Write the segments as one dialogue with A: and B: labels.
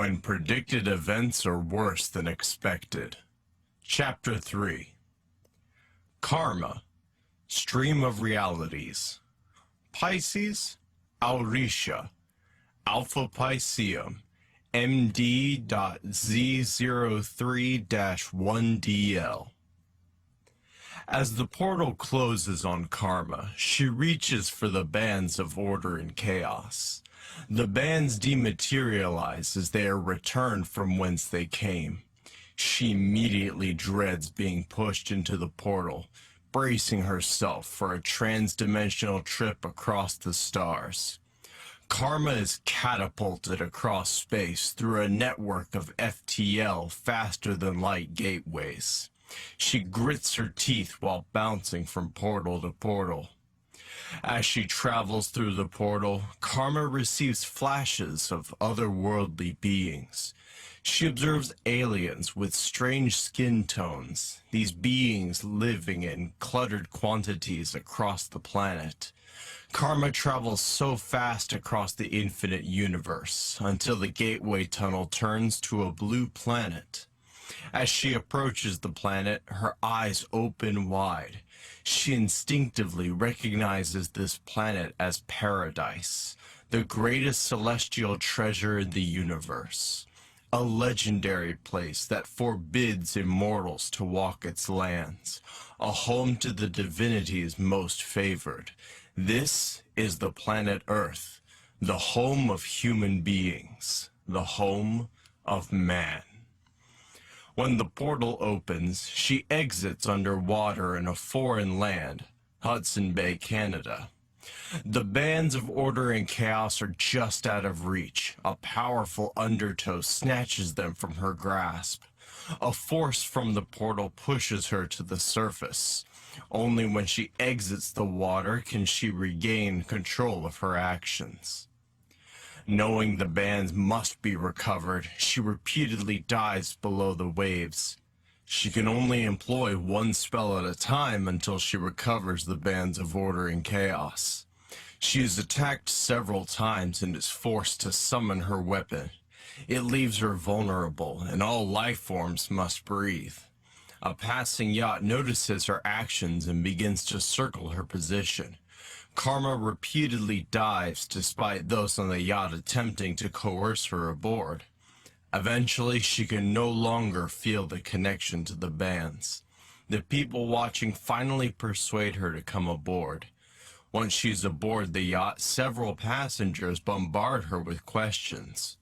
A: when predicted events are worse than expected. Chapter 3. Karma, Stream of Realities. Pisces, Aurisha, Alpha Pisceum, MD.Z03-1DL. As the portal closes on Karma, she reaches for the bands of order and chaos. The bands dematerialize as they are returned from whence they came. She immediately dreads being pushed into the portal, bracing herself for a trans-dimensional trip across the stars. Karma is catapulted across space through a network of FTL faster-than-light gateways. She grits her teeth while bouncing from portal to portal. As she travels through the portal, Karma receives flashes of otherworldly beings. She observes aliens with strange skin tones, these beings living in cluttered quantities across the planet. Karma travels so fast across the infinite universe until the gateway tunnel turns to a blue planet. As she approaches the planet, her eyes open wide. She instinctively recognizes this planet as paradise, the greatest celestial treasure in the universe, a legendary place that forbids immortals to walk its lands, a home to the divinities most favored. This is the planet Earth, the home of human beings, the home of man. When the portal opens, she exits underwater in a foreign land, Hudson Bay, Canada. The bands of order and chaos are just out of reach. A powerful undertow snatches them from her grasp. A force from the portal pushes her to the surface. Only when she exits the water can she regain control of her actions. Knowing the bands must be recovered, she repeatedly dives below the waves. She can only employ one spell at a time until she recovers the bands of order and chaos. She is attacked several times and is forced to summon her weapon. It leaves her vulnerable, and all life forms must breathe. A passing yacht notices her actions and begins to circle her position. Karma repeatedly dives despite those on the yacht attempting to coerce her aboard. Eventually, she can no longer feel the connection to the bands. The people watching finally persuade her to come aboard. Once she's aboard the yacht, several passengers bombard her with questions.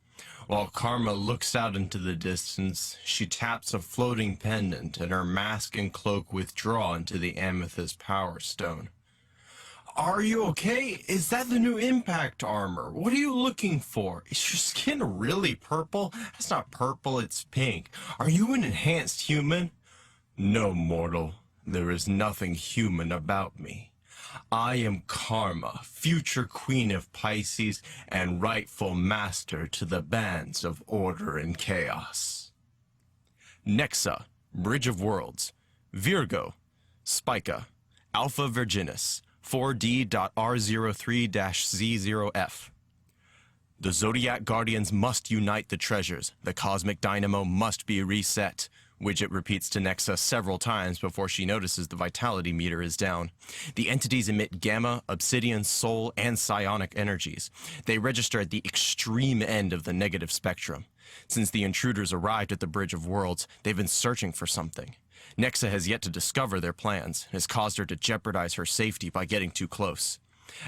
A: While Karma looks out into the distance, she taps a floating pendant and her mask and cloak withdraw into the amethyst power stone. "Are you okay? Is that the new impact armor? What are you looking for? Is your skin really purple? It's not purple, it's pink. Are you an enhanced human?" "No, mortal. There is nothing human about me. I am Karma, future queen of Pisces and rightful master to the bands of order and chaos." Nexxa, Bridge of Worlds. Virgo, Spica, Alpha Virginis, 4D.R03-Z0F. The Zodiac Guardians must unite the treasures. The cosmic dynamo must be reset. Widget repeats to Nexxa several times before she notices the vitality meter is down. The entities emit gamma, obsidian, soul, and psionic energies. They register at the extreme end of the negative spectrum. Since the intruders arrived at the Bridge of Worlds, they've been searching for something. Nexxa has yet to discover their plans and has caused her to jeopardize her safety by getting too close.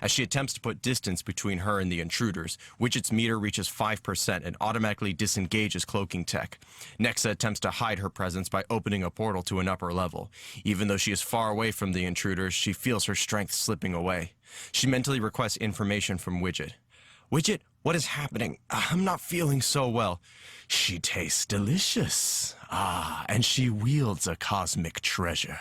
A: As she attempts to put distance between her and the intruders, Widget's meter reaches 5% and automatically disengages cloaking tech. Nexxa attempts to hide her presence by opening a portal to an upper level. Even though she is far away from the intruders, she feels her strength slipping away. She mentally requests information from Widget. "Widget, what is happening? I'm not feeling so well." "She tastes delicious. And she wields a cosmic treasure."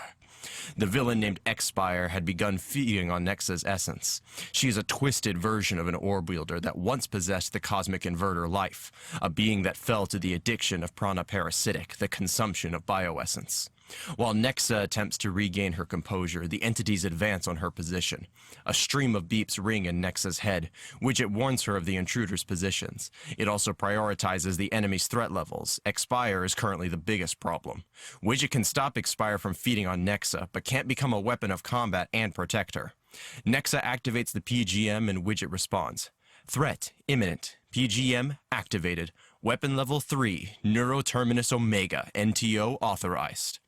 A: The villain named Expire had begun feeding on Nexxa's essence. She is a twisted version of an orb wielder that once possessed the cosmic inverter life, a being that fell to the addiction of prana parasitic, the consumption of bioessence. While Nexxa attempts to regain her composure, the entities advance on her position. A stream of beeps ring in Nexxa's head, which it warns her of the intruder's positions. It also prioritizes the enemy's threat levels. Expire is currently the biggest problem. Widget can stop Expire from feeding on Nexxa, but can't become a weapon of combat and protect her. Nexxa activates the PGM and Widget responds. Threat imminent. PGM activated. Weapon level 3, Neuroterminus Omega, NTO authorized.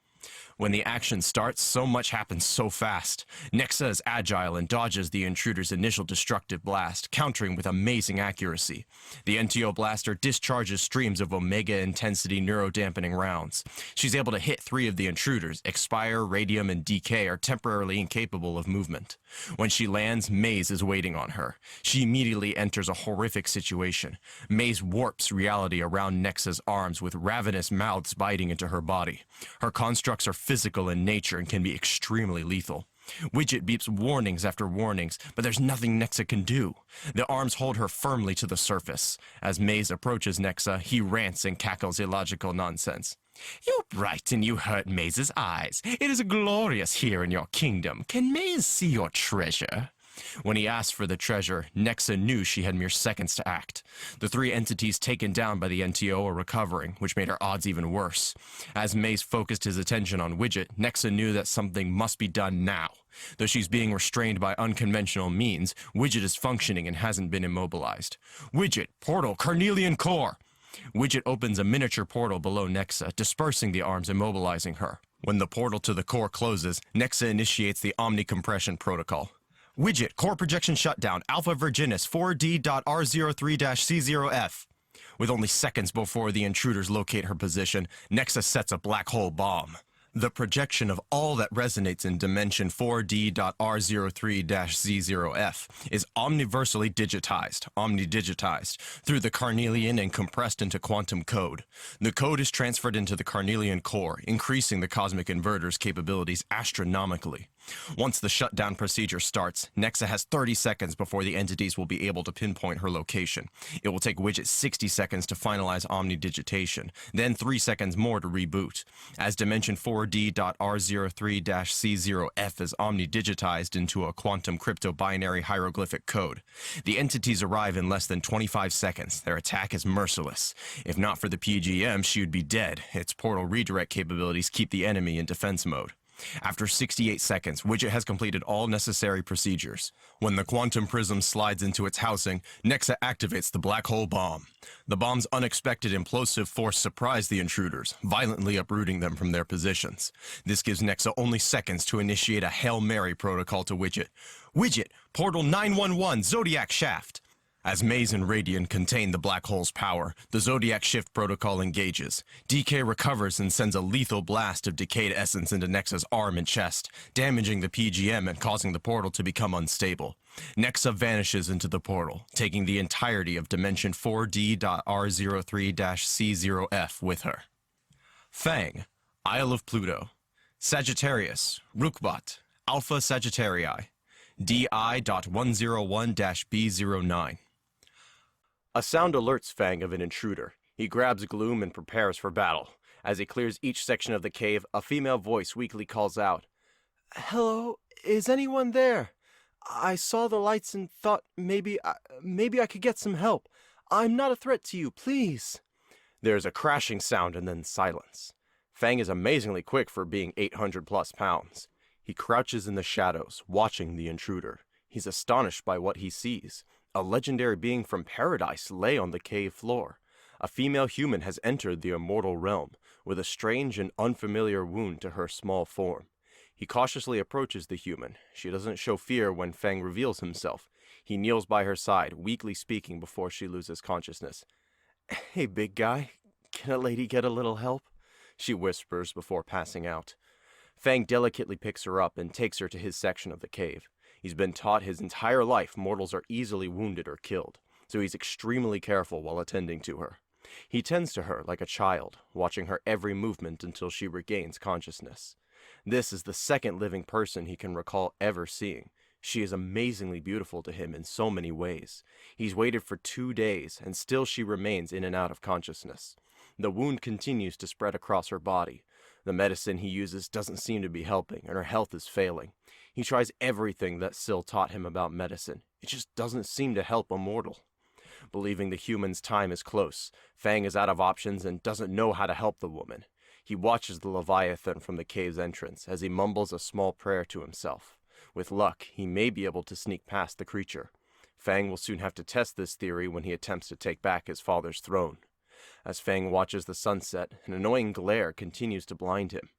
A: When the action starts, so much happens so fast. Nexxa is agile and dodges the intruder's initial destructive blast, countering with amazing accuracy. The NTO blaster discharges streams of Omega-intensity neurodampening rounds. She's able to hit 3 of the intruders. Expire, Radium, and Decay are temporarily incapable of movement. When she lands, Maze is waiting on her. She immediately enters a horrific situation. Maze warps reality around Nexxa's arms with ravenous mouths biting into her body. Her constructs are physical in nature and can be extremely lethal. Widget beeps warnings after warnings, but there's nothing Nexxa can do. The arms hold her firmly to the surface. As Maze approaches Nexxa, he rants and cackles illogical nonsense. You brighten, you hurt Maze's eyes. It is glorious here in your kingdom. Can Maze see your treasure? When he asked for the treasure, Nexxa knew she had mere seconds to act. The 3 entities taken down by the NTO are recovering, which made her odds even worse. As Maze focused his attention on Widget, Nexxa knew that something must be done now. Though she's being restrained by unconventional means, Widget is functioning and hasn't been immobilized. Widget, portal, Carnelian core! Widget opens a miniature portal below Nexxa, dispersing the arms, immobilizing her. When the portal to the core closes, Nexxa initiates the omnicompression protocol. Widget, core projection shutdown, Alpha Virginis 4D.R03-C0F. With only seconds before the intruders locate her position, Nexxa sets a black hole bomb. The projection of all that resonates in dimension 4D.R03-Z0F is omniversally omnidigitized, through the Carnelian and compressed into quantum code. The code is transferred into the Carnelian core, increasing the cosmic inverter's capabilities astronomically. Once the shutdown procedure starts, Nexxa has 30 seconds before the entities will be able to pinpoint her location. It will take Widget 60 seconds to finalize omnidigitation, then 3 seconds more to reboot. As dimension 4D.R03-C0F is omnidigitized into a quantum crypto-binary hieroglyphic code, the entities arrive in less than 25 seconds. Their attack is merciless. If not for the PGM, she would be dead. Its portal redirect capabilities keep the enemy in defense mode. After 68 seconds, Widget has completed all necessary procedures. When the quantum prism slides into its housing, Nexxa activates the black hole bomb. The bomb's unexpected implosive force surprised the intruders, violently uprooting them from their positions. This gives Nexxa only seconds to initiate a Hail Mary protocol to Widget. Widget, portal 911, Zodiac shaft. As Maze and Radiant contain the black hole's power, the Zodiac Shyft protocol engages. DK recovers and sends a lethal blast of decayed essence into Nexxa's arm and chest, damaging the PGM and causing the portal to become unstable. Nexxa vanishes into the portal, taking the entirety of dimension 4D.R03-C0F with her. Fang, Isle of Pluto. Sagittarius, Rukbat, Alpha Sagittarii, DI.101-B09. A sound alerts Fang of an intruder. He grabs Gloom and prepares for battle. As he clears each section of the cave, a female voice weakly calls out, "Hello, is anyone there? I saw the lights and thought maybe I could get some help. I'm not a threat to you, please." There's a crashing sound and then silence. Fang is amazingly quick for being 800 plus pounds. He crouches in the shadows, watching the intruder. He's astonished by what he sees. A legendary being from paradise lay on the cave floor. A female human has entered the immortal realm, with a strange and unfamiliar wound to her small form. He cautiously approaches the human. She doesn't show fear when Fang reveals himself. He kneels by her side, weakly speaking before she loses consciousness. "Hey, big guy, can a lady get a little help?" she whispers before passing out. Fang delicately picks her up and takes her to his section of the cave. He's been taught his entire life mortals are easily wounded or killed, so he's extremely careful while attending to her. He tends to her like a child, watching her every movement until she regains consciousness. This is the second living person he can recall ever seeing. She is amazingly beautiful to him in so many ways. He's waited for 2 days, and still she remains in and out of consciousness. The wound continues to spread across her body.
B: The medicine he uses doesn't seem to be helping, and her health is failing. He tries everything that Syl taught him about medicine. It just doesn't seem to help a mortal. Believing the human's time is close, Fang is out of options and doesn't know how to help the woman. He watches the Leviathan from the cave's entrance as he mumbles a small prayer to himself. With luck, he may be able to sneak past the creature. Fang will soon have to test this theory when he attempts to take back his father's throne. As Fang watches the sunset, an annoying glare continues to blind him.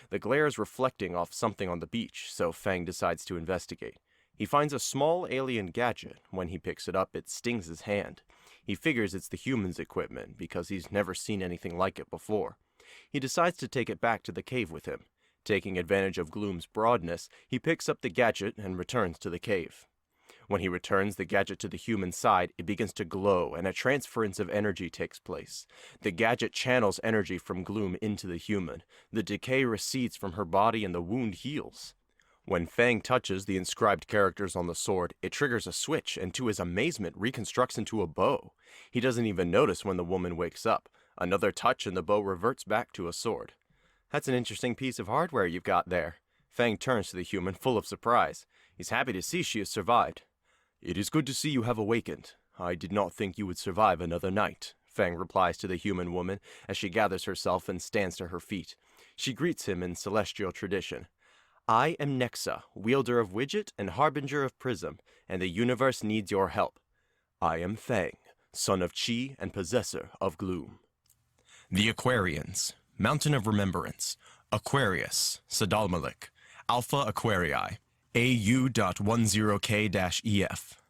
B: The glare is reflecting off something on the beach, so Fang decides to investigate. He finds a small alien gadget. When he picks it up, it stings his hand. He figures it's the human's equipment because he's never seen anything like it before. He decides to take it back to the cave with him. Taking advantage of Gloom's broadness, he picks up the gadget and returns to the cave. When he returns the gadget to the human side, it begins to glow and a transference of energy takes place. The gadget channels energy from Gloom into the human. The decay recedes from her body and the wound heals. When Fang touches the inscribed characters on the sword, it triggers a switch and to his amazement reconstructs into a bow. He doesn't even notice when the woman wakes up. Another touch and the bow reverts back to a sword. "That's an interesting piece of hardware you've got there." Fang turns to the human full of surprise. He's happy to see she has survived. "It is good to see you have awakened. I did not think you would survive another night," Fang replies to the human woman as she gathers herself and stands to her feet. She greets him in celestial tradition. "I am Nexxa, wielder of Widget and harbinger of Prism, and the universe needs your help. I am Fang, son of Chi and possessor of Gloom."
A: The Aquarians, Mountain of Remembrance, Aquarius, Sadalmalik, Alpha Aquarii, AU.10K-EF.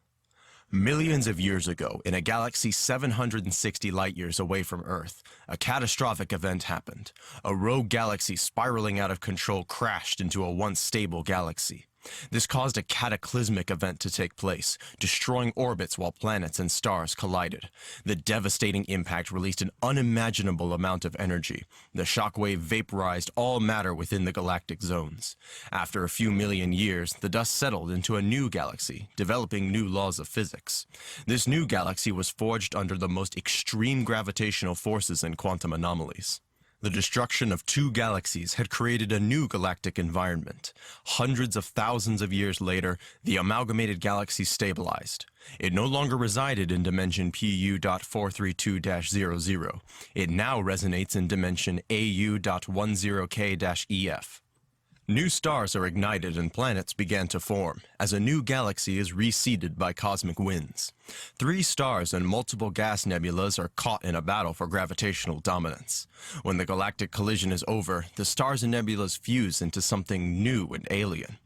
A: Millions of years ago, in a galaxy 760 light-years away from Earth, a catastrophic event happened. A rogue galaxy spiraling out of control crashed into a once stable galaxy. This caused a cataclysmic event to take place, destroying orbits while planets and stars collided. The devastating impact released an unimaginable amount of energy. The shockwave vaporized all matter within the galactic zones. After a few million years, the dust settled into a new galaxy, developing new laws of physics. This new galaxy was forged under the most extreme gravitational forces and quantum anomalies. The destruction of two galaxies had created a new galactic environment. Hundreds of thousands of years later, the amalgamated galaxy stabilized. It no longer resided in dimension PU.432-00. It now resonates in dimension AU.10K-EF. New stars are ignited and planets began to form, as a new galaxy is reseeded by cosmic winds. 3 stars and multiple gas nebulas are caught in a battle for gravitational dominance. When the galactic collision is over, the stars and nebulas fuse into something new and alien.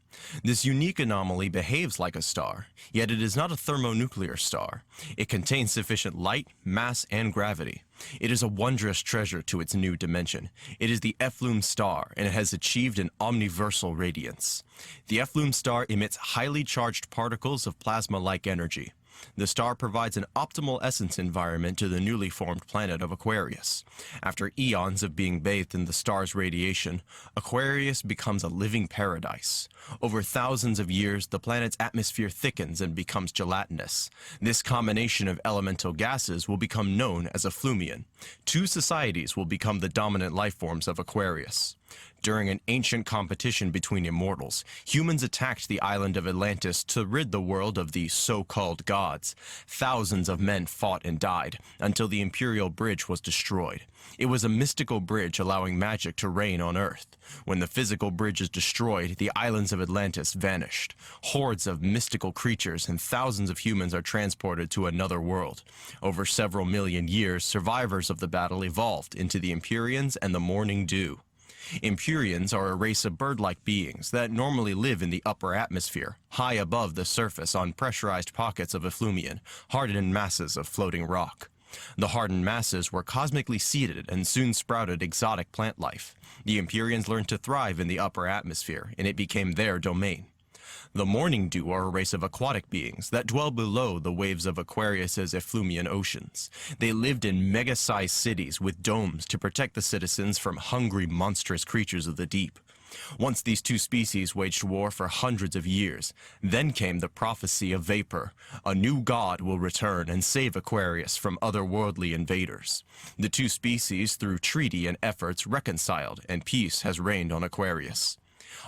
A: This unique anomaly behaves like a star, yet it is not a thermonuclear star. It contains sufficient light, mass, and gravity. It is a wondrous treasure to its new dimension. It is the FLUX star, and it has achieved an omniversal radiance. The FLUX star emits highly charged particles of plasma-like energy. The star provides an optimal essence environment to the newly formed planet of Aquarius. After eons of being bathed in the star's radiation, Aquarius becomes a living paradise. Over thousands of years, the planet's atmosphere thickens and becomes gelatinous. This combination of elemental gases will become known as a flumion. 2 societies will become the dominant life forms of Aquarius. During an ancient competition between immortals, humans attacked the island of Atlantis to rid the world of the so-called gods. Thousands of men fought and died until the Imperial Bridge was destroyed. It was a mystical bridge allowing magic to reign on Earth. When the physical bridge is destroyed, the islands of Atlantis vanished. Hordes of mystical creatures and thousands of humans are transported to another world. Over several million years, survivors of the battle evolved into the Empyreans and the Morning Dew. Empyreans are a race of bird-like beings that normally live in the upper atmosphere, high above the surface on pressurized pockets of effluvium, hardened masses of floating rock. The hardened masses were cosmically seeded and soon sprouted exotic plant life. The Empyreans learned to thrive in the upper atmosphere, and it became their domain. The Morning Dew are a race of aquatic beings that dwell below the waves of Aquarius's effluvian oceans. They lived in mega-sized cities with domes to protect the citizens from hungry, monstrous creatures of the deep.
B: Once these two species waged war for hundreds of years. Then came the prophecy of vapor. A new god will return and save Aquarius from otherworldly invaders. The two species, through treaty and efforts, reconciled, and peace has reigned on Aquarius.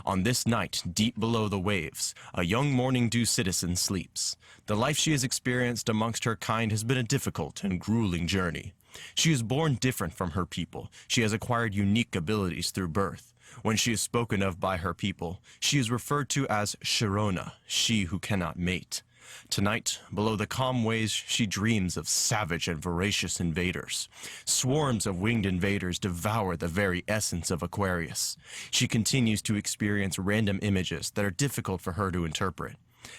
B: On this night, deep below the waves, a young morning dew citizen sleeps. The life she has experienced amongst her kind has been a difficult and grueling journey. She is born different from her people. She has acquired unique abilities through birth. When she is spoken of by her people, she is referred to as Sharona, she who cannot mate. Tonight, below the calm waves, she dreams of savage and voracious invaders. Swarms of winged invaders devour the very essence of Aquarius. She continues to experience random images that are difficult for her to interpret.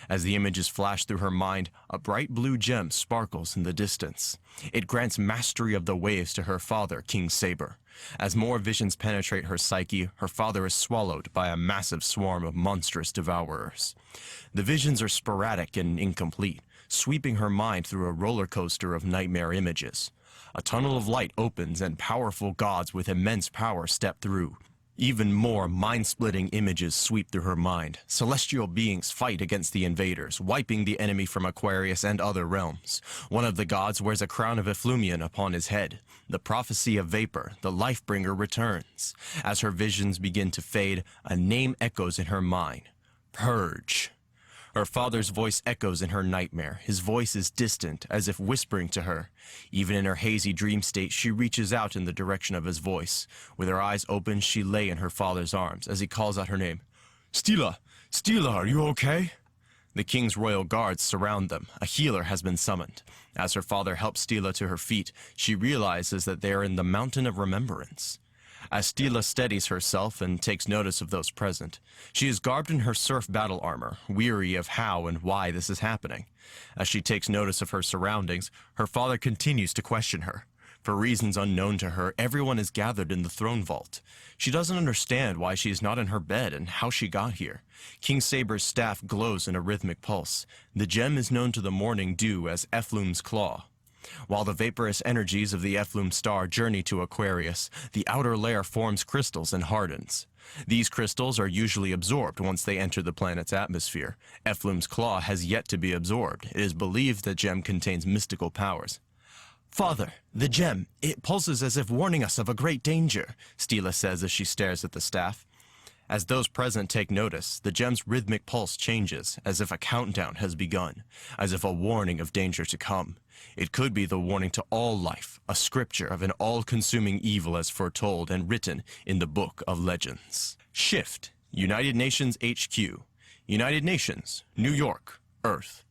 B: As the images flash through her mind, a bright blue gem sparkles in the distance. It grants mastery of the waves to her father, King Saber. As more visions penetrate her psyche, her father is swallowed by a massive swarm of monstrous devourers. The visions are sporadic and incomplete, sweeping her mind through a roller coaster of nightmare images. A tunnel of light opens and powerful gods with immense power step through. Even more mind-splitting images sweep through her mind. Celestial beings fight against the invaders, wiping the enemy from Aquarius and other realms. One of the gods wears a crown of efflumium upon his head. The prophecy of vapor, the life-bringer, returns. As her visions begin to fade, a name echoes in her mind. Purge. Her father's voice echoes in her nightmare. His voice is distant, as if whispering to her. Even in her hazy dream state, she reaches out in the direction of his voice. With her eyes open, she lay in her father's arms as he calls out her name. Stila! Stila, are you okay? The king's royal guards surround them. A healer has been summoned. As her father helps Stila to her feet, she realizes that they are in the Mountain of Remembrance. As Stila steadies herself and takes notice of those present, she is garbed in her surf battle armor, weary of how and why this is happening. As she takes notice of her surroundings, her father continues to question her. For reasons unknown to her, everyone is gathered in the throne vault. She doesn't understand why she is not in her bed and how she got here. King Saber's staff glows in a rhythmic pulse. The gem is known to the morning dew as Efflum's Claw. While the vaporous energies of the Efflum star journey to Aquarius, the outer layer forms crystals and hardens. These crystals are usually absorbed once they enter the planet's atmosphere. Efflum's Claw has yet to be absorbed. It is believed the gem contains mystical powers. Father, the gem, it pulses as if warning us of a great danger, Stila says as she stares at the staff. As those present take notice, the gem's rhythmic pulse changes, as if a countdown has begun, as if a warning of danger to come. It could be the warning to all life, a scripture of an all-consuming evil as foretold and written in the Book of Legends. Shyft, United Nations HQ. United Nations, New York, Earth.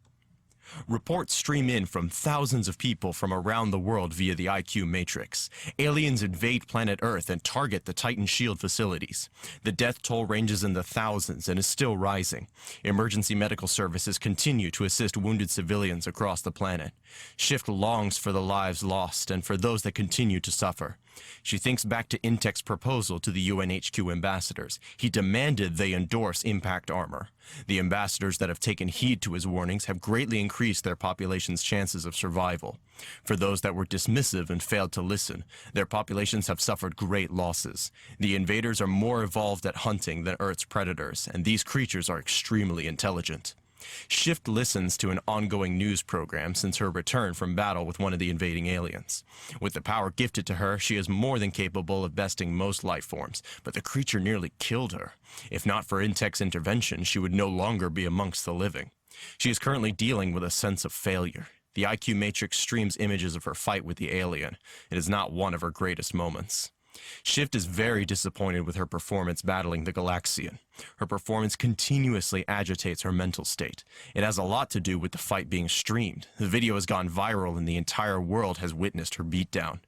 B: Reports stream in from thousands of people from around the world via the IQ matrix. Aliens invade planet Earth and target the Titan shield facilities. The death toll ranges in the thousands and is still rising. Emergency medical services continue to assist wounded civilians across the planet. Shyft longs for the lives lost and for those that continue to suffer. She thinks back to Intech's proposal to the UNHQ ambassadors. He demanded they endorse impact armor. The ambassadors that have taken heed to his warnings have greatly increased their population's chances of survival. For those that were dismissive and failed to listen, their populations have suffered great losses. The invaders are more evolved at hunting than Earth's predators, and these creatures are extremely intelligent. Shyft listens to an ongoing news program since her return from battle with one of the invading aliens. With the power gifted to her, she is more than capable of besting most life forms, but the creature nearly killed her. If not for Intech's intervention, she would no longer be amongst the living. She is currently dealing with a sense of failure. The IQ matrix streams images of her fight with the alien. It is not one of her greatest moments. Shyft is very disappointed with her performance battling the Galaxian. Her performance continuously agitates her mental state. It has a lot to do with the fight being streamed. The video has gone viral and the entire world has witnessed her beatdown.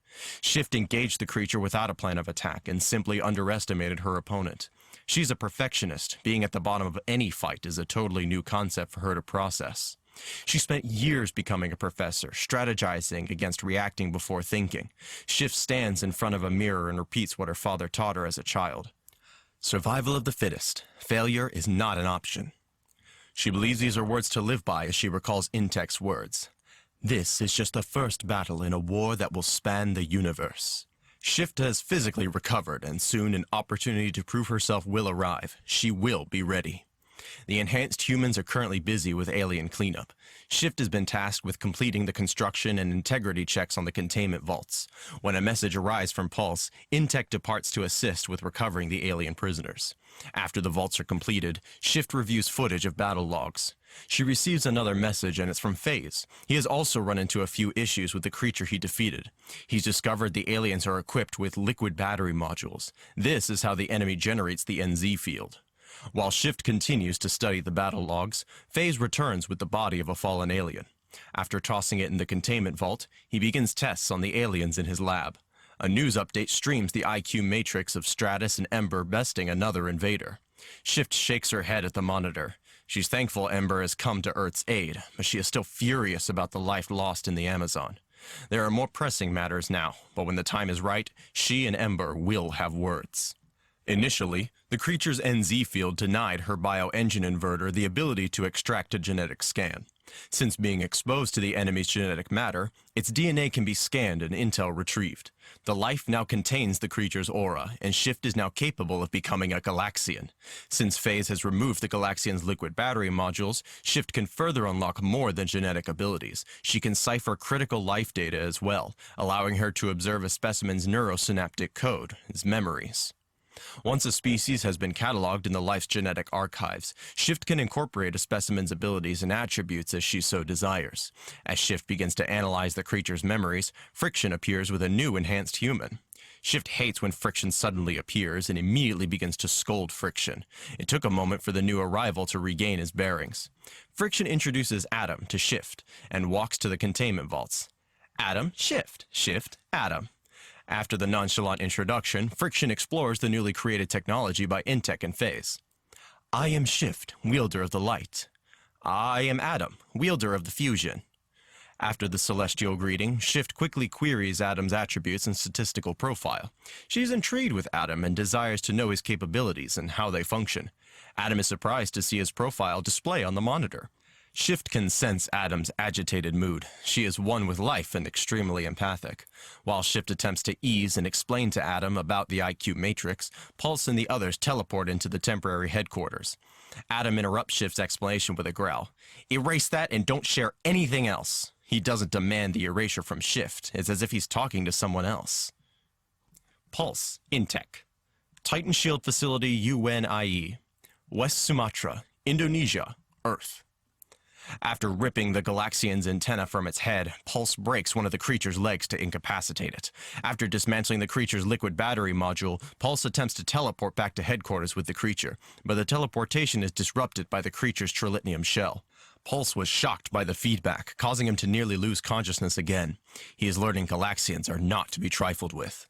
B: Shyft engaged the creature without a plan of attack and simply underestimated her opponent. She's a perfectionist. Being at the bottom of any fight is a totally new concept for her to process. She spent years becoming a professor, strategizing against reacting before thinking. Shyft stands in front of a mirror and repeats what her father taught her as a child. Survival of the fittest. Failure is not an option. She believes these are words to live by as she recalls Intech's words. This is just the first battle in a war that will span the universe. Shyft has physically recovered, and soon an opportunity to prove herself will arrive. She will be ready. The enhanced humans are currently busy with alien cleanup. Shyft has been tasked with completing the construction and integrity checks on the containment vaults. When a message arrives from Pulse, Intech departs to assist with recovering the alien prisoners. After the vaults are completed, Shyft reviews footage of battle logs. She receives another message, and it's from FaZe. He has also run into a few issues with the creature he defeated. He's discovered the aliens are equipped with liquid battery modules. This is how the enemy generates the NZ field. While Shyft continues to study the battle logs, FaZe returns with the body of a fallen alien. After tossing it in the containment vault, he begins tests on the aliens in his lab. A news update streams the IQ matrix of Stratus and Ember besting another invader. Shyft shakes her head at the monitor. She's thankful Ember has come to Earth's aid, but she is still furious about the life lost in the Amazon. There are more pressing matters now, but when the time is right, she and Ember will have words. Initially, the creature's NZ field denied her bioengine inverter the ability to extract a genetic scan. Since being exposed to the enemy's genetic matter, its DNA can be scanned and intel retrieved. The life now contains the creature's aura, and Shyft is now capable of becoming a Galaxian. Since FaZe has removed the Galaxian's liquid battery modules, Shyft can further unlock more than genetic abilities. She can cipher critical life data as well, allowing her to observe a specimen's neurosynaptic code, its memories. Once a species has been cataloged in the life's genetic archives, Shyft can incorporate a specimen's abilities and attributes as she so desires. As Shyft begins to analyze the creature's memories, Friction appears with a new enhanced human. Shyft hates when Friction suddenly appears and immediately begins to scold Friction. It took a moment for the new arrival to regain his bearings. Friction introduces Adam to Shyft and walks to the containment vaults. Adam, Shyft, Shyft, Adam. After the nonchalant introduction, Friction explores the newly created technology by Intech and FaZe. I am Shyft, wielder of the light. I am Adam, wielder of the fusion. After the celestial greeting, Shyft quickly queries Adam's attributes and statistical profile. She's intrigued with Adam and desires to know his capabilities and how they function. Adam is surprised to see his profile display on the monitor. Shyft can sense Adam's agitated mood. She is one with life and extremely empathic. While Shyft attempts to ease and explain to Adam about the IQ matrix, Pulse and the others teleport into the temporary headquarters. Adam interrupts Shyft's explanation with a growl. Erase that and don't share anything else. He doesn't demand the erasure from Shyft. It's as if he's talking to someone else. Pulse, Intech. Titan Shield Facility UNIE. West Sumatra, Indonesia, Earth. After ripping the Galaxian's antenna from its head, Pulse breaks one of the creature's legs to incapacitate it. After dismantling the creature's liquid battery module, Pulse attempts to teleport back to headquarters with the creature, but the teleportation is disrupted by the creature's trilithium shell. Pulse was shocked by the feedback, causing him to nearly lose consciousness again. He is learning Galaxians are not to be trifled with.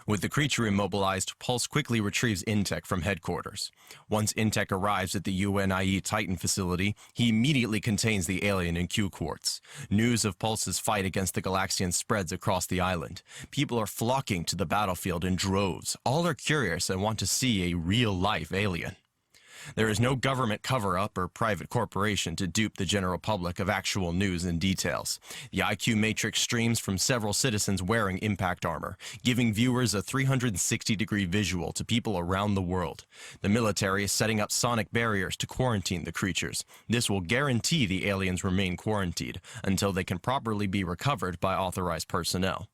B: With the creature immobilized, Pulse quickly retrieves Intech from headquarters. Once Intech arrives at the UNIE Titan facility, he immediately contains the alien in Q-Quartz. News of Pulse's fight against the Galaxians spreads across the island. People are flocking to the battlefield in droves. All are curious and want to see a real-life alien. There is no government cover-up or private corporation to dupe the general public of actual news and details. The IQ matrix streams from several citizens wearing impact armor, giving viewers a 360-degree visual to people around the world. The military is setting up sonic barriers to quarantine the creatures. This will guarantee the aliens remain quarantined until they can properly be recovered by authorized personnel.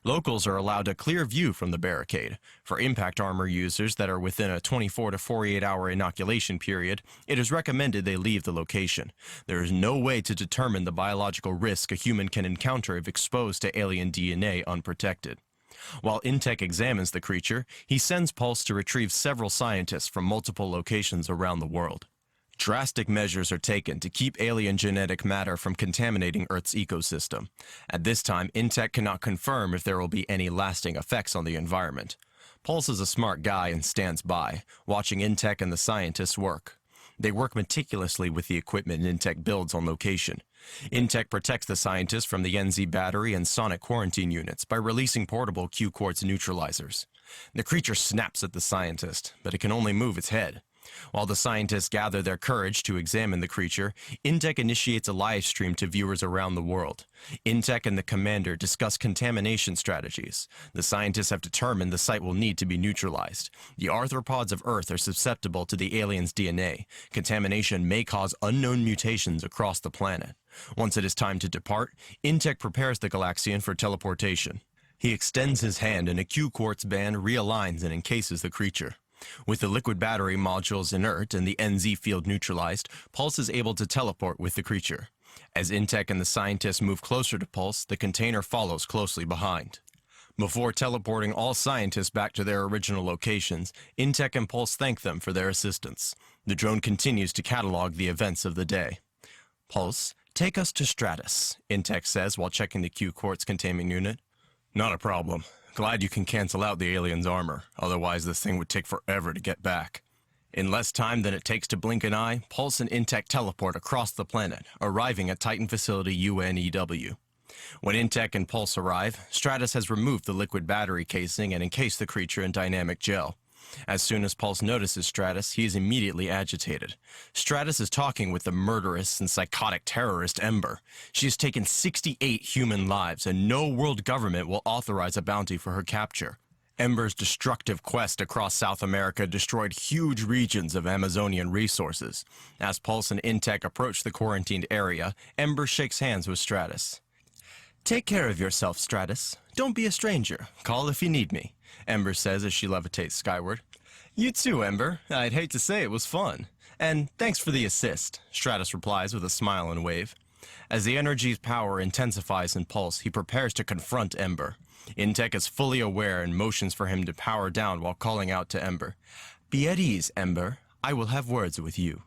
B: Locals are allowed a clear view from the barricade. For impact armor users that are within a 24 to 48 hour inoculation period, it is recommended they leave the location. There is no way to determine the biological risk a human can encounter if exposed to alien DNA unprotected. While Intech examines the creature, he sends Pulse to retrieve several scientists from multiple locations around the world. Drastic measures are taken to keep alien genetic matter from contaminating Earth's ecosystem. At this time, Intech cannot confirm if there will be any lasting effects on the environment. Pulse is a smart guy and stands by, watching Intech and the scientists work. They work meticulously with the equipment Intech builds on location. Intech protects the scientists from the NZ battery and sonic quarantine units by releasing portable Q-Quartz neutralizers. The creature snaps at the scientist, but it can only move its head. While the scientists gather their courage to examine the creature, Intech initiates a live stream to viewers around the world. Intech and the commander discuss contamination strategies. The scientists have determined the site will need to be neutralized. The arthropods of Earth are susceptible to the aliens' DNA. Contamination may cause unknown mutations across the planet. Once it is time to depart, Intech prepares the Galaxian for teleportation. He extends his hand and a Q-quartz band realigns and encases the creature. With the liquid battery modules inert and the NZ field neutralized, Pulse is able to teleport with the creature. As Intech and the scientists move closer to Pulse, the container follows closely behind. Before teleporting all scientists back to their original locations, Intech and Pulse thank them for their assistance. The drone continues to catalog the events of the day. Pulse, take us to Stratus, Intech says while checking the Q-quartz containment unit. Not a problem. Glad you can cancel out the alien's armor, otherwise this thing would take forever to get back. In less time than it takes to blink an eye, Pulse and Intech teleport across the planet, arriving at Titan Facility UNEW. When Intech and Pulse arrive, Stratus has removed the liquid battery casing and encased the creature in dynamic gel. As soon as Pulse notices Stratus, he is immediately agitated. Stratus is talking with the murderous and psychotic terrorist Ember. She has taken 68 human lives, and no world government will authorize a bounty for her capture. Ember's destructive quest across South America destroyed huge regions of Amazonian resources. As Pulse and Intech approach the quarantined area, Ember shakes hands with Stratus. Take care of yourself, Stratus. Don't be a stranger. Call if you need me, Ember says as she levitates skyward. You too, Ember. I'd hate to say it was fun. And thanks for the assist, Stratus replies with a smile and wave. As the energy's power intensifies in Pulse, he prepares to confront Ember. Intech is fully aware and motions for him to power down while calling out to Ember. Be at ease, Ember. I will have words with you.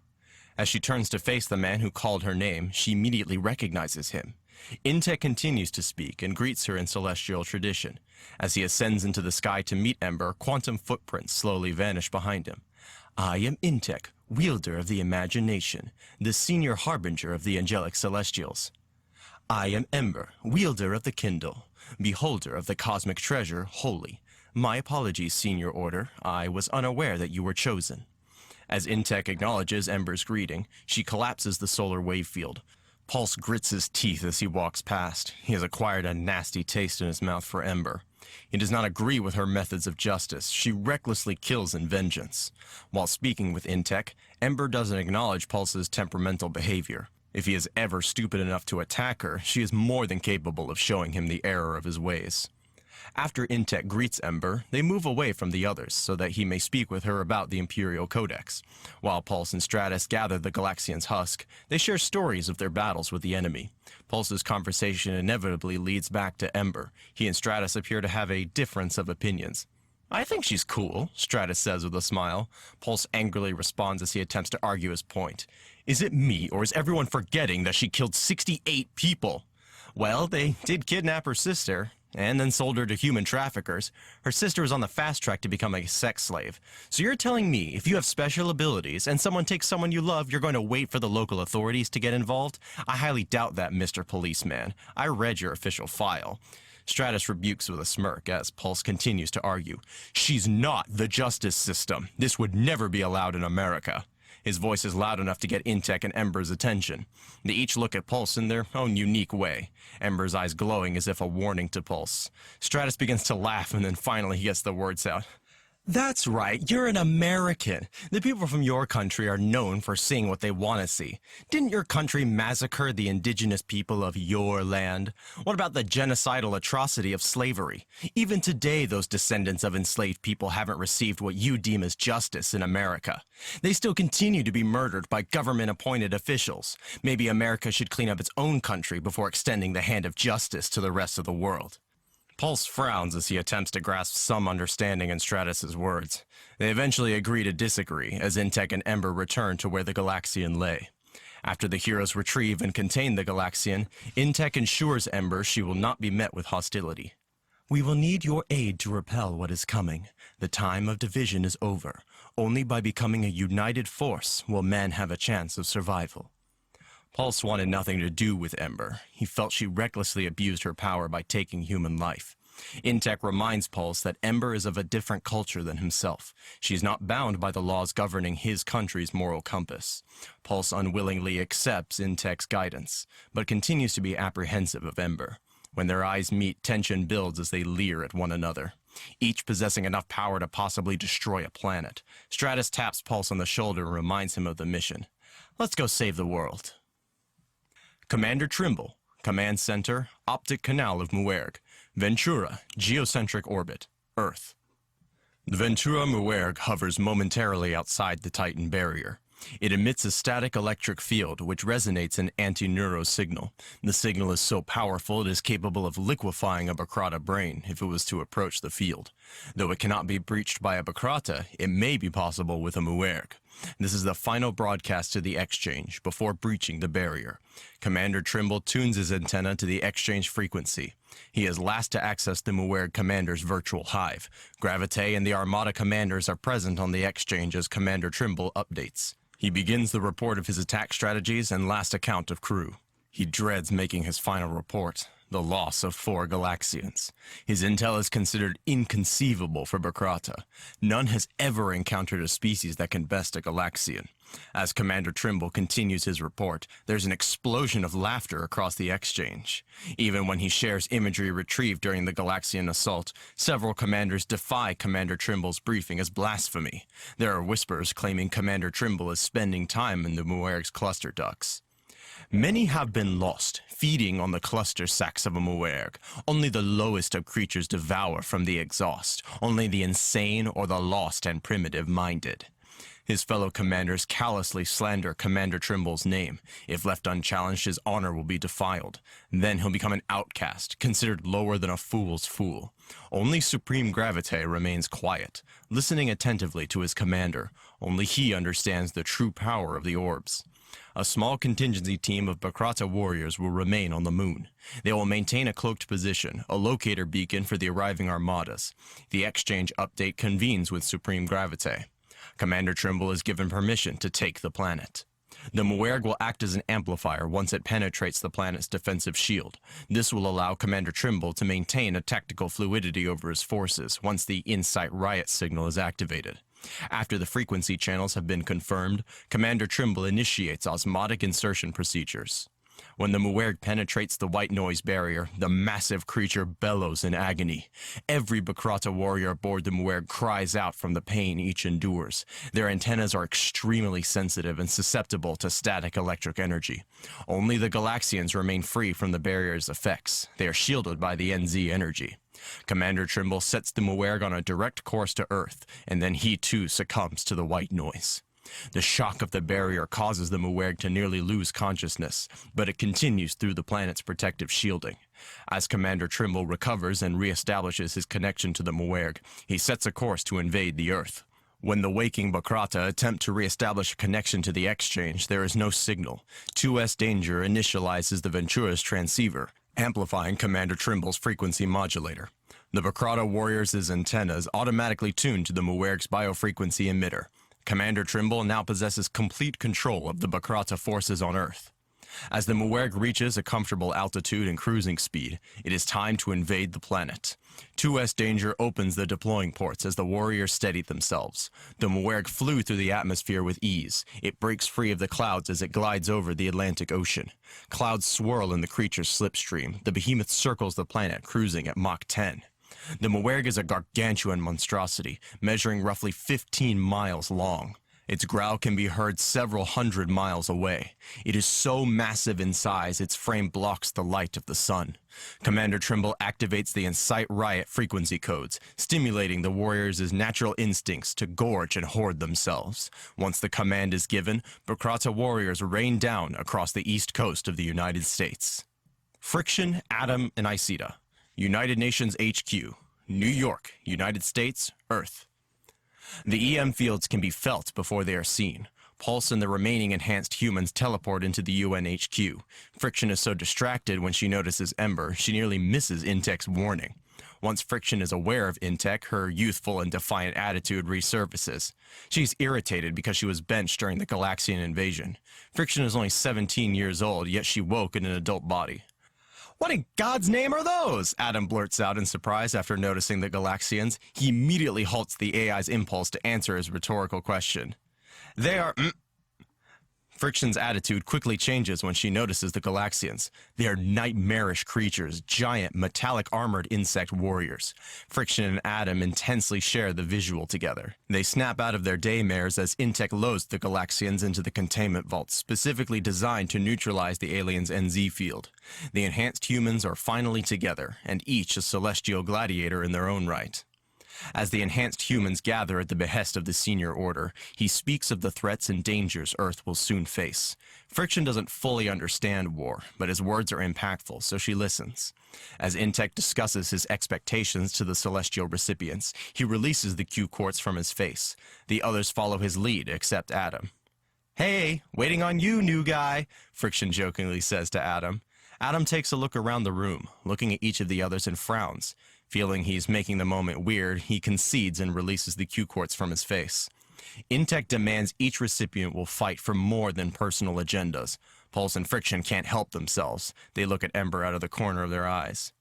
B: As she turns to face the man who called her name, she immediately recognizes him. Intech continues to speak and greets her in celestial tradition. As he ascends into the sky to meet Ember, quantum footprints slowly vanish behind him. I am Intech, wielder of the imagination, the senior harbinger of the angelic celestials. I am Ember, wielder of the Kindle, beholder of the cosmic treasure, holy. My apologies, senior order. I was unaware that you were chosen. As Intech acknowledges Ember's greeting, she collapses the solar wave field. Pulse grits his teeth as he walks past. He has acquired a nasty taste in his mouth for Ember. He does not agree with her methods of justice. She recklessly kills in vengeance. While speaking with Intech, Ember doesn't acknowledge Pulse's temperamental behavior. If he is ever stupid enough to attack her, she is more than capable of showing him the error of his ways. After Intech greets Ember, they move away from the others so that he may speak with her about the Imperial Codex. While Pulse and Stratus gather the Galaxian's husk, they share stories of their battles with the enemy. Pulse's conversation inevitably leads back to Ember. He and Stratus appear to have a difference of opinions. I think she's cool, Stratus says with a smile. Pulse angrily responds as he attempts to argue his point. Is it me, or is everyone forgetting that she killed 68 people? Well, they did kidnap her sister, and then sold her to human traffickers. Her sister is on the fast track to become a sex slave. So you're telling me if you have special abilities and someone takes someone you love, you're going to wait for the local authorities to get involved? I highly doubt that, Mr. Policeman. I read your official file. Stratus rebukes with a smirk as Pulse continues to argue. She's not the justice system. This would never be allowed in America. His voice is loud enough to get Intech and Ember's attention. They each look at Pulse in their own unique way, Ember's eyes glowing as if a warning to Pulse. Stratus begins to laugh and then finally he gets the words out. That's right, you're an American. The people from your country are known for seeing what they want to see. Didn't your country massacre the indigenous people of your land? What about the genocidal atrocity of slavery? Even today, those descendants of enslaved people haven't received what you deem as justice in America. They still continue to be murdered by government-appointed officials. Maybe America should clean up its own country before extending the hand of justice to the rest of the world. Pulse frowns as he attempts to grasp some understanding in Stratus's words. They eventually agree to disagree as Intech and Ember return to where the Galaxian lay. After the heroes retrieve and contain the Galaxian, Intech ensures Ember she will not be met with hostility. We will need your aid to repel what is coming. The time of division is over. Only by becoming a united force will man have a chance of survival. Pulse wanted nothing to do with Ember. He felt she recklessly abused her power by taking human life. Intech reminds Pulse that Ember is of a different culture than himself. She's not bound by the laws governing his country's moral compass. Pulse unwillingly accepts Intech's guidance, but continues to be apprehensive of Ember. When their eyes meet, tension builds as they leer at one another, each possessing enough power to possibly destroy a planet. Stratus taps Pulse on the shoulder and reminds him of the mission. Let's go save the world. Commander Trimble, Command Center, Optic Canal of Muerg. Ventura, Geocentric Orbit, Earth. The Ventura Muerg hovers momentarily outside the Titan barrier. It emits a static electric field which resonates an anti-neuro signal. The signal is so powerful it is capable of liquefying a Bahkrata brain if it was to approach the field. Though it cannot be breached by a Bahkrata, it may be possible with a Muerg. This is the final broadcast to the exchange before breaching the barrier. Commander Trimble tunes his antenna to the exchange frequency. He is last to access the Muerg commander's virtual hive. Gravite and the Armada commanders are present on the exchange as Commander Trimble updates. He begins the report of his attack strategies and last account of crew. He dreads making his final report, the loss of 4 Galaxians. His intel is considered inconceivable for Bahkrata. None has ever encountered a species that can best a Galaxian. As Commander Trimble continues his report, there's an explosion of laughter across the exchange. Even when he shares imagery retrieved during the Galaxian assault, several commanders defy Commander Trimble's briefing as blasphemy. There are whispers claiming Commander Trimble is spending time in the Muerg's cluster ducts. Many have been lost, feeding on the cluster sacs of a Muerg. Only the lowest of creatures devour from the exhaust, only the insane or the lost and primitive-minded. His fellow commanders callously slander Commander Trimble's name. If left unchallenged, his honor will be defiled. Then he'll become an outcast, considered lower than a fool's fool. Only Supreme Gravite remains quiet, listening attentively to his commander. Only he understands the true power of the orbs. A small contingency team of Bahkrata warriors will remain on the moon. They will maintain a cloaked position, a locator beacon for the arriving armadas. The exchange update convenes with Supreme Gravite. Commander Trimble is given permission to take the planet. The Muerg will act as an amplifier once it penetrates the planet's defensive shield. This will allow Commander Trimble to maintain a tactical fluidity over his forces once the Insight Riot signal is activated. After the frequency channels have been confirmed, Commander Trimble initiates osmotic insertion procedures. When the Muerg penetrates the white noise barrier, the massive creature bellows in agony. Every Bahkrata warrior aboard the Muerg cries out from the pain each endures. Their antennas are extremely sensitive and susceptible to static electric energy. Only the Galaxians remain free from the barrier's effects. They are shielded by the NZ energy. Commander Trimble sets the Muerg on a direct course to Earth, and then he too succumbs to the white noise. The shock of the barrier causes the Muerg to nearly lose consciousness, but it continues through the planet's protective shielding. As Commander Trimble recovers and reestablishes his connection to the Muerg, he sets a course to invade the Earth. When the waking Bahkrata attempt to reestablish a connection to the exchange, there is no signal. 2S Danger initializes the Ventura's transceiver, amplifying Commander Trimble's frequency modulator. The Bahkrata warriors' antennas automatically tune to the Muerg's biofrequency emitter. Commander Trimble now possesses complete control of the Bahkrata forces on Earth. As the Muerg reaches a comfortable altitude and cruising speed, it is time to invade the planet. 2S Danger opens the deploying ports as the warriors steady themselves. The Muerg flew through the atmosphere with ease. It breaks free of the clouds as it glides over the Atlantic Ocean. Clouds swirl in the creature's slipstream. The behemoth circles the planet, cruising at Mach 10. The Muerg is a gargantuan monstrosity, measuring roughly 15 miles long. Its growl can be heard several hundred miles away. It is so massive in size, its frame blocks the light of the sun. Commander Trimble activates the Insight Riot frequency codes, stimulating the warriors' natural instincts to gorge and hoard themselves. Once the command is given, Bahkrata warriors rain down across the east coast of the United States. Friction, Atom, and Isida. United Nations HQ, New York, United States, Earth. The EM fields can be felt before they are seen. Pulse and the remaining enhanced humans teleport into the UN HQ. Friction is so distracted when she notices Ember, she nearly misses Intech's warning. Once Friction is aware of Intech, her youthful and defiant attitude resurfaces. She's irritated because she was benched during the Galaxian invasion. Friction is only 17 years old, yet she woke in an adult body. What in God's name are those? Adam blurts out in surprise after noticing the Galaxians. He immediately halts the AI's impulse to answer his rhetorical question. They are... Friction's attitude quickly changes when she notices the Galaxians. They are nightmarish creatures, giant, metallic-armored insect warriors. Friction and Adam intensely share the visual together. They snap out of their daymares as Intech loads the Galaxians into the containment vaults, specifically designed to neutralize the aliens' NZ field. The enhanced humans are finally together, and each a celestial gladiator in their own right. As the enhanced humans gather at the behest of the Senior Order, he speaks of the threats and dangers Earth will soon face. Friction doesn't fully understand war, but his words are impactful, so she listens. As Intech discusses his expectations to the celestial recipients, he releases the Q-quartz from his face. The others follow his lead, except Adam. "Hey, waiting on you, new guy," Friction jokingly says to Adam. Adam takes a look around the room, looking at each of the others and frowns. Feeling he's making the moment weird, he concedes and releases the Q-quartz from his face. Intech demands each recipient will fight for more than personal agendas. Pulse and Friction can't help themselves. They look at Ember out of the corner of their eyes.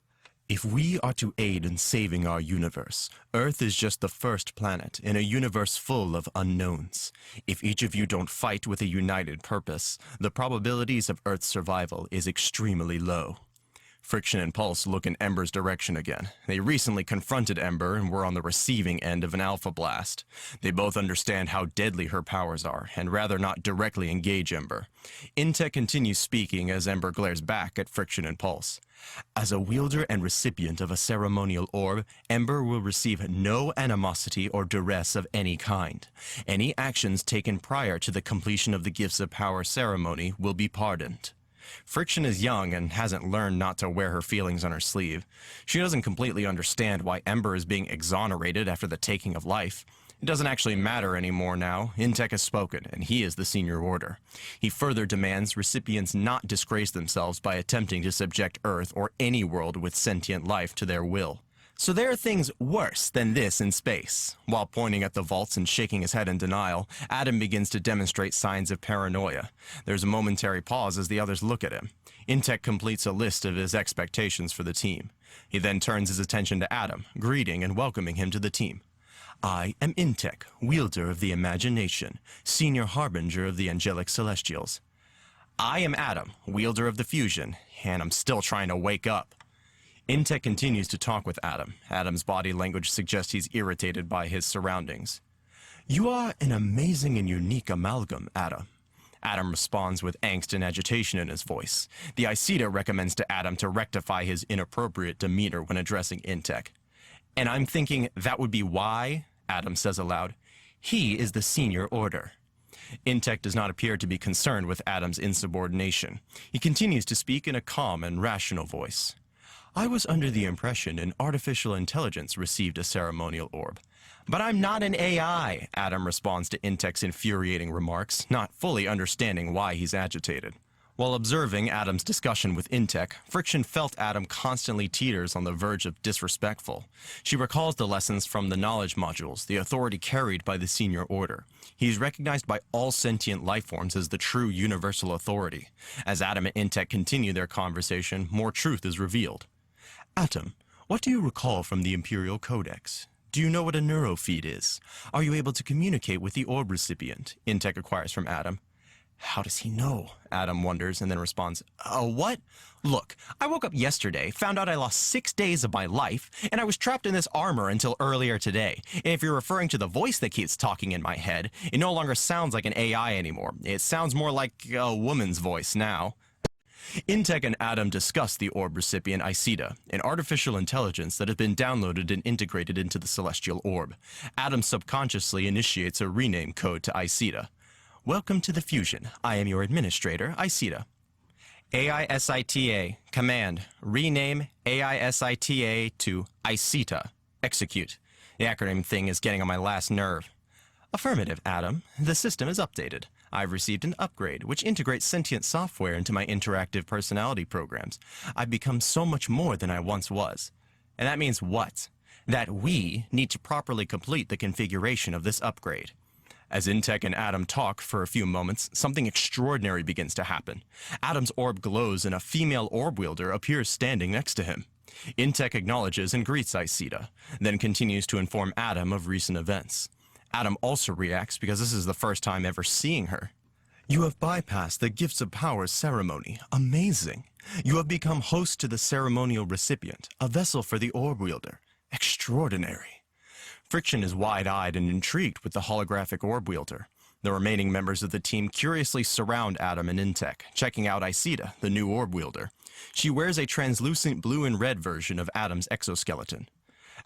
B: "If we are to aid in saving our universe, Earth is just the first planet in a universe full of unknowns. If each of you don't fight with a united purpose, the probabilities of Earth's survival is extremely low." Friction and Pulse look in Ember's direction again. They recently confronted Ember and were on the receiving end of an alpha blast. They both understand how deadly her powers are, and rather not directly engage Ember. Intech continues speaking as Ember glares back at Friction and Pulse. "As a wielder and recipient of a ceremonial orb, Ember will receive no animosity or duress of any kind. Any actions taken prior to the completion of the Gifts of Power ceremony will be pardoned." Friction is young and hasn't learned not to wear her feelings on her sleeve. She doesn't completely understand why Ember is being exonerated after the taking of life. It doesn't actually matter anymore now. Intech has spoken, and he is the Senior Order. He further demands recipients not disgrace themselves by attempting to subject Earth or any world with sentient life to their will. "So there are things worse than this in space." While pointing at the vaults and shaking his head in denial, Adam begins to demonstrate signs of paranoia. There's a momentary pause as the others look at him. Intech completes a list of his expectations for the team. He then turns his attention to Adam, greeting and welcoming him to the team. "I am Intech, wielder of the imagination, senior harbinger of the angelic celestials." "I am Adam, wielder of the fusion, and I'm still trying to wake up." Intech continues to talk with Adam. Adam's body language suggests he's irritated by his surroundings. "You are an amazing and unique amalgam, Adam." Adam responds with angst and agitation in his voice. The Iceta recommends to Adam to rectify his inappropriate demeanor when addressing Intech. "And I'm thinking that would be why," Adam says aloud. "He is the Senior Order." Intech does not appear to be concerned with Adam's insubordination. He continues to speak in a calm and rational voice. "I was under the impression an artificial intelligence received a ceremonial orb." "But I'm not an AI," Adam responds to Intech's infuriating remarks, not fully understanding why he's agitated. While observing Adam's discussion with Intech, Friction felt Adam constantly teeters on the verge of disrespectful. She recalls the lessons from the knowledge modules, the authority carried by the Senior Order. He is recognized by all sentient lifeforms as the true universal authority. As Adam and Intech continue their conversation, more truth is revealed. "Atom, what do you recall from the Imperial Codex? Do you know what a neurofeed is? Are you able to communicate with the orb recipient?" Intech acquires from Adam. "How does he know?" Adam wonders and then responds, "What? Look, I woke up yesterday, found out I lost 6 days of my life, and I was trapped in this armor until earlier today. And if you're referring to the voice that keeps talking in my head, it no longer sounds like an AI anymore. It sounds more like a woman's voice now." Intech and Adam discuss the orb recipient Iceta, an artificial intelligence that has been downloaded and integrated into the celestial orb. Adam subconsciously initiates a rename code to Iceta. "Welcome to the fusion. I am your administrator, Iceta." AISITA. Command. Rename AISITA to Iceta. Execute. The acronym thing is getting on my last nerve. "Affirmative, Adam. The system is updated. I've received an upgrade, which integrates sentient software into my interactive personality programs. I've become so much more than I once was." "And that means what?" "That we need to properly complete the configuration of this upgrade." As Intech and Adam talk for a few moments, something extraordinary begins to happen. Adam's orb glows and a female orb wielder appears standing next to him. Intech acknowledges and greets Isida, then continues to inform Adam of recent events. Adam also reacts because this is the first time ever seeing her. You have bypassed the Gifts of Power ceremony. Amazing. You have become host to the ceremonial recipient, a vessel for the orb wielder. Extraordinary. Friction is wide-eyed and intrigued with the holographic orb wielder. The remaining members of the team curiously surround Adam and Intech, checking out Isida, the new orb wielder. She wears a translucent blue and red version of Adam's exoskeleton.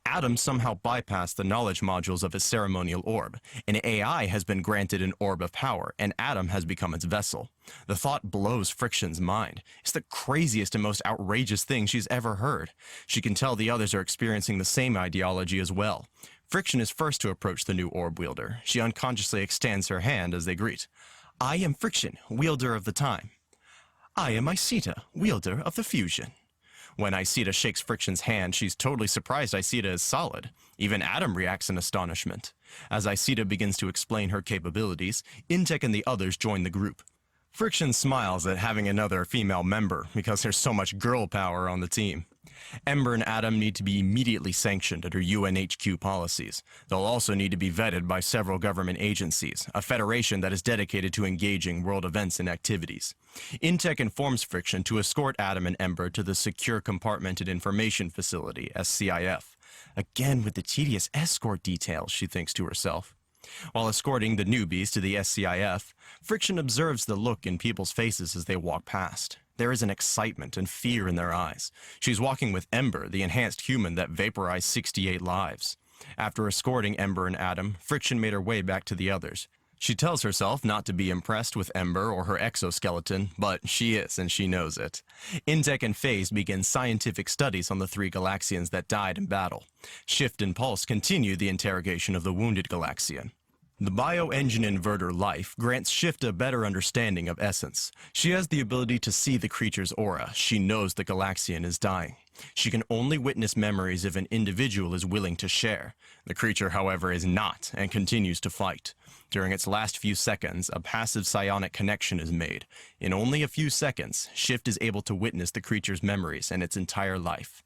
B: Adam somehow bypassed the knowledge modules of his ceremonial orb. An AI has been granted an orb of power, and Adam has become its vessel. The thought blows Friction's mind. It's the craziest and most outrageous thing she's ever heard. She can tell the others are experiencing the same ideology as well. Friction is first to approach the new orb wielder. She unconsciously extends her hand as they greet. I am Friction, wielder of the time. I am Isida, wielder of the fusion. When Isida shakes Friction's hand, she's totally surprised Isida is solid. Even Adam reacts in astonishment. As Isida begins to explain her capabilities, Intech and the others join the group. Friction smiles at having another female member because there's so much girl power on the team. Ember and Adam need to be immediately sanctioned under UNHQ policies. They'll also need to be vetted by several government agencies, a federation that is dedicated to engaging world events and activities. Intech informs Friction to escort Adam and Ember to the Secure Compartmented Information Facility, SCIF. Again with the tedious escort details, she thinks to herself. While escorting the newbies to the SCIF, Friction observes the look in people's faces as they walk past. There is an excitement and fear in their eyes. She's walking with Ember, the enhanced human that vaporized 68 lives. After escorting Ember and Adam, Friction made her way back to the others. She tells herself not to be impressed with Ember or her exoskeleton, but she is, and she knows it. Intech and Phase begin scientific studies on the 3 Galaxians that died in battle. Shyft and Pulse continue the interrogation of the wounded Galaxian. The bioengine inverter Life grants Shyft a better understanding of essence. She has the ability to see the creature's aura. She knows the Galaxian is dying. She can only witness memories if an individual is willing to share. The creature, however, is not and continues to fight. During its last few seconds, a passive psionic connection is made. In only a few seconds, Shyft is able to witness the creature's memories and its entire life.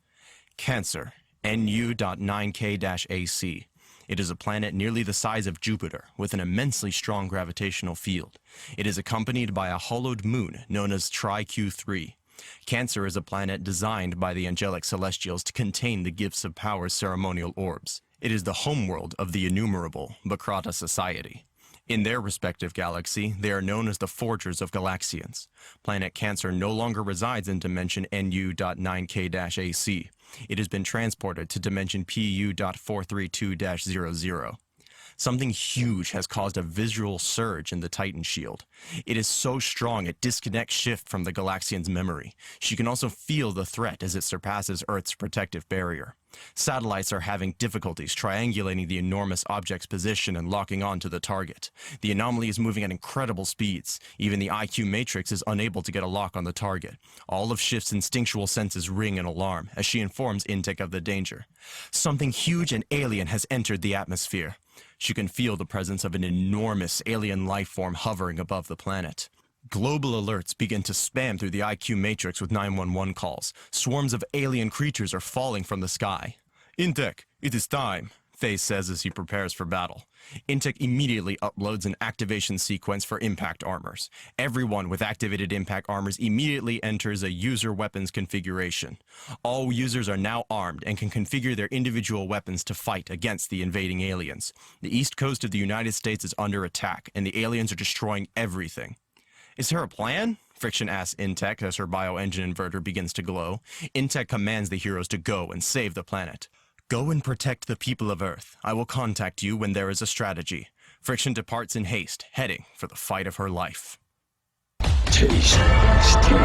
B: Cancer, NU.9K-AC. It is a planet nearly the size of Jupiter, with an immensely strong gravitational field. It is accompanied by a hollowed moon known as Tri-Q3. Cancer is a planet designed by the angelic celestials to contain the Gifts of Power ceremonial orbs. It is the homeworld of the innumerable Bahkrata society. In their respective galaxy, they are known as the Forgers of Galaxians. Planet Cancer no longer resides in dimension NU.9K-AC. It has been transported to dimension PU.432-00. Something huge has caused a visual surge in the Titan shield. It is so strong it disconnects Shyft from the Galaxian's memory. She can also feel the threat as it surpasses Earth's protective barrier. Satellites are having difficulties triangulating the enormous object's position and locking on to the target. The anomaly is moving at incredible speeds. Even the IQ matrix is unable to get a lock on the target. All of Shyft's instinctual senses ring an alarm as she informs Intech of the danger. Something huge and alien has entered the atmosphere. She can feel the presence of an enormous alien life form hovering above the planet. Global alerts begin to spam through the IQ matrix with 911 calls. Swarms of alien creatures are falling from the sky. Intech, it is time, Faye says as he prepares for battle. Intech immediately uploads an activation sequence for impact armors. Everyone with activated impact armors immediately enters a user weapons configuration. All users are now armed and can configure their individual weapons to fight against the invading aliens. The east coast of the United States is under attack, and the aliens are destroying everything. Is there a plan? Friction asks Intech as her bioengine inverter begins to glow. Intech commands the heroes to go and save the planet. Go and protect the people of Earth. I will contact you when there is a strategy. Friction departs in haste, heading for the fight of her life.
C: Taste steel.